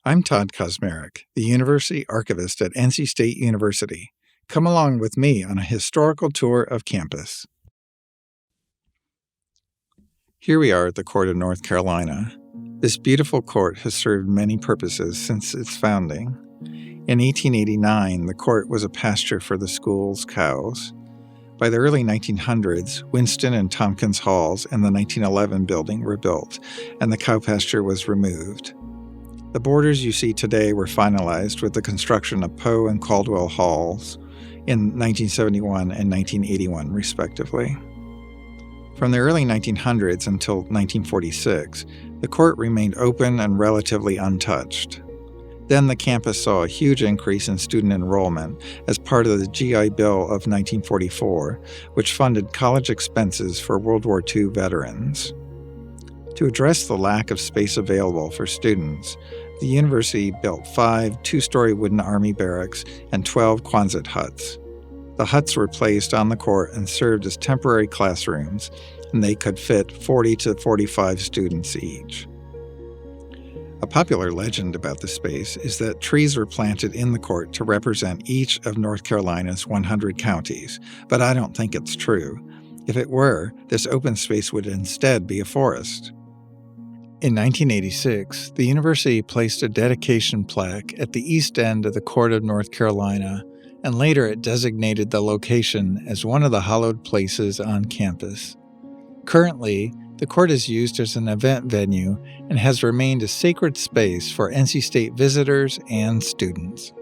I'm Todd Kosmerick, the University Archivist at NC State University. Come along with me on a historical tour of campus. Here we are at the Court of North Carolina. This beautiful court has served many purposes since its founding. In 1889, the court was a pasture for the school's cows. By the early 1900s, Winston and Tompkins Halls and the 1911 building were built, and the cow pasture was removed. The borders you see today were finalized with the construction of Poe and Caldwell Halls in 1971 and 1981, respectively. From the early 1900s until 1946, the court remained open and relatively untouched. Then the campus saw a huge increase in student enrollment as part of the GI Bill of 1944, which funded college expenses for World War II veterans. To address the lack of space available for students, the university built 5 two-story wooden army barracks and 12 Quonset huts. The huts were placed on the court and served as temporary classrooms, and they could fit 40 to 45 students each. A popular legend about the space is that trees were planted in the court to represent each of North Carolina's 100 counties, but I don't think it's true. If it were, this open space would instead be a forest. In 1986, the university placed a dedication plaque at the east end of the Court of North Carolina, and later it designated the location as one of the hallowed places on campus. Currently, the court is used as an event venue and has remained a sacred space for NC State visitors and students.